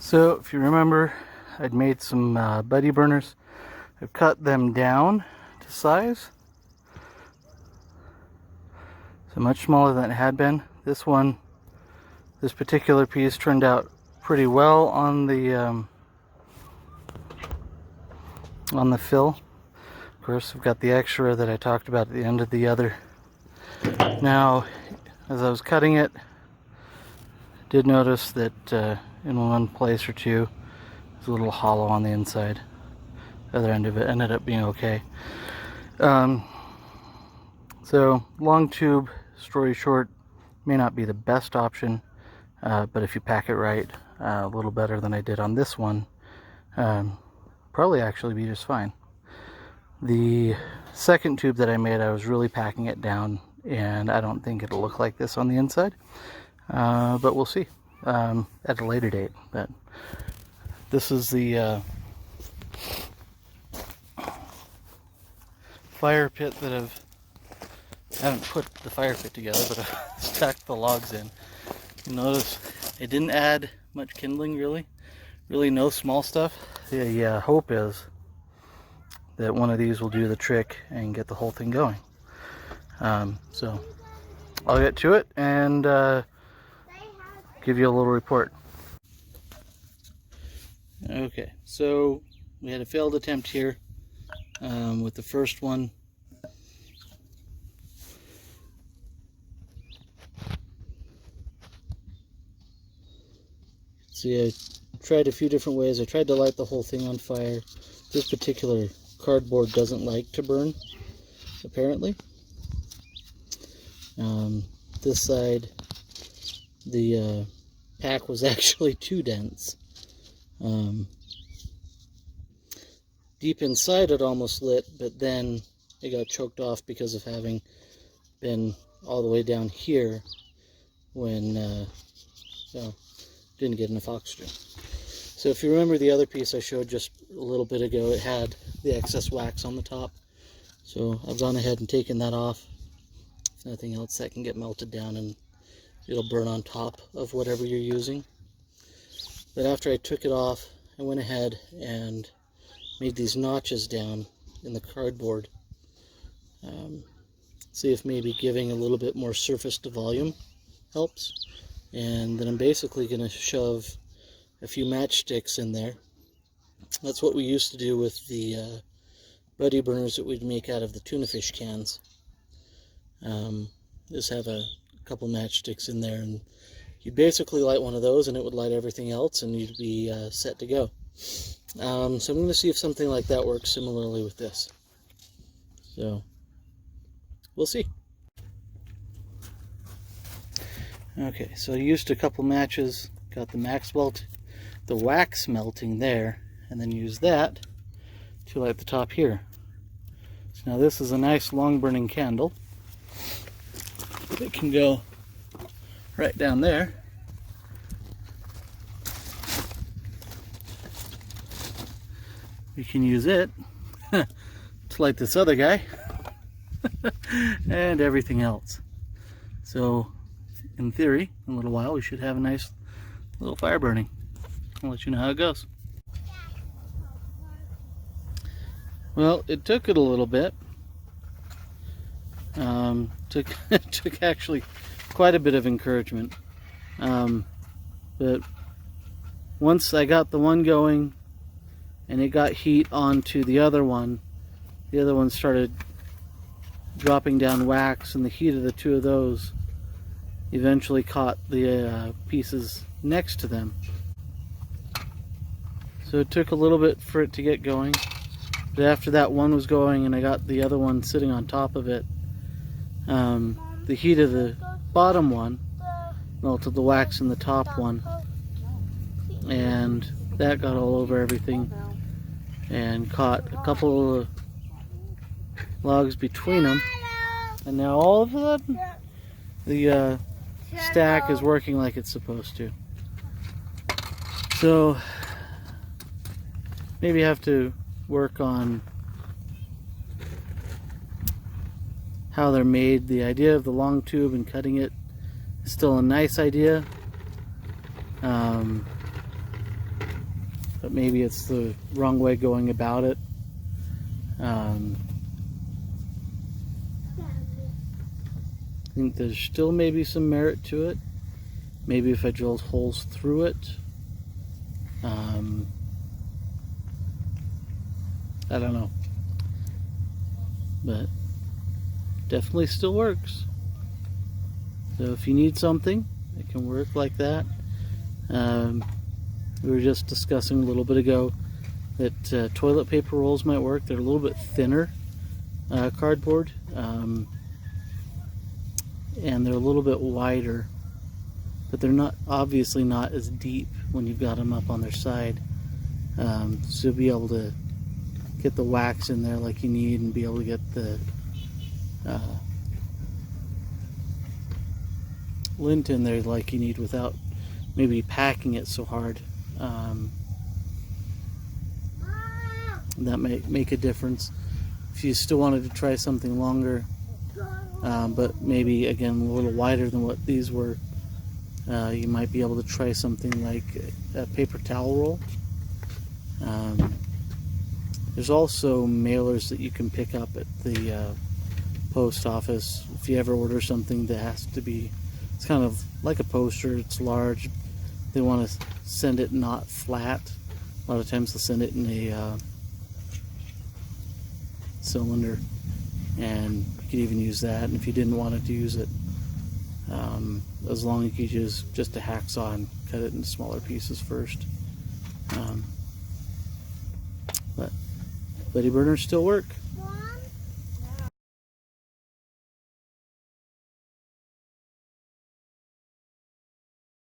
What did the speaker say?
So if you remember, I'd made some buddy burners. I've cut them down to size, so much smaller than it had been. This particular piece turned out pretty well on the fill. Of course, I've got the extra that I talked about at the end of the other. Now, as I was cutting it, I did notice that in one place or two, it's a little hollow on the inside. The other end of it ended up being okay. So, long tube, story short, may not be the best option, but if you pack it right, a little better than I did on this one, probably actually be just fine. The second tube that I made, I was really packing it down, and I don't think it'll look like this on the inside, but we'll see at a later date. But this is the fire pit that I haven't put the fire pit together, but I've stacked the logs in. You notice I didn't add much kindling, really no small stuff. The hope is that one of these will do the trick and get the whole thing going. So I'll get to it and give you a little report. Okay, so we had a failed attempt here with the first one. See, I tried a few different ways. I tried to light the whole thing on fire. This particular cardboard doesn't like to burn, apparently. This side, the pack was actually too dense. Deep inside it almost lit, but then it got choked off because of having been all the way down here when didn't get enough oxygen. So if you remember the other piece I showed just a little bit ago, it had the excess wax on the top. So I've gone ahead and taken that off. If nothing else, that can get melted down and it'll burn on top of whatever you're using. But after I took it off, I went ahead and made these notches down in the cardboard. See if maybe giving a little bit more surface to volume helps. And then I'm basically going to shove a few matchsticks in there. That's what we used to do with the buddy burners that we'd make out of the tuna fish cans. Just have a couple matchsticks in there, and you'd basically light one of those and it would light everything else, and you'd be set to go. So I'm going to see if something like that works similarly with this. So we'll see. Okay, so I used a couple matches, got the wax melting there, and then used that to light the top here. So now this is a nice long burning candle. It can go right down there. We can use it to light this other guy and everything else. So in theory, in a little while, we should have a nice little fire burning. I'll let you know how it goes. Well, it took it a little bit. Took actually quite a bit of encouragement. But once I got the one going and it got heat onto the other one started dropping down wax, and the heat of the two of those eventually caught the pieces next to them. So it took a little bit for it to get going, but after that one was going and I got the other one sitting on top of it, the heat of the bottom one melted the wax in the top one, and that got all over everything and caught a couple of logs between them, and now all of a sudden the stack is working like it's supposed to. So maybe have to work on how they're made. The idea of the long tube and cutting it is still a nice idea, but maybe it's the wrong way going about it. I think there's still maybe some merit to it. Maybe if I drilled holes through it. I don't know. But definitely still works. So if you need something, it can work like that. We were just discussing a little bit ago that toilet paper rolls might work. They're a little bit thinner cardboard, and they're a little bit wider, but they're not obviously not as deep when you've got them up on their side. So you'll be able to get the wax in there like you need and be able to get the lint in there like you need without maybe packing it so hard. That may make a difference. If you still wanted to try something longer, but maybe again a little wider than what these were, you might be able to try something like a paper towel roll. There's also mailers that you can pick up at the post office. If you ever order something that has to be, it's kind of like a poster, it's large, they want to send it not flat. A lot of times they'll send it in a cylinder, and you could even use that. And if you didn't want to use it, as long as you use just a hacksaw and cut it into smaller pieces first. But Buddy burners still work.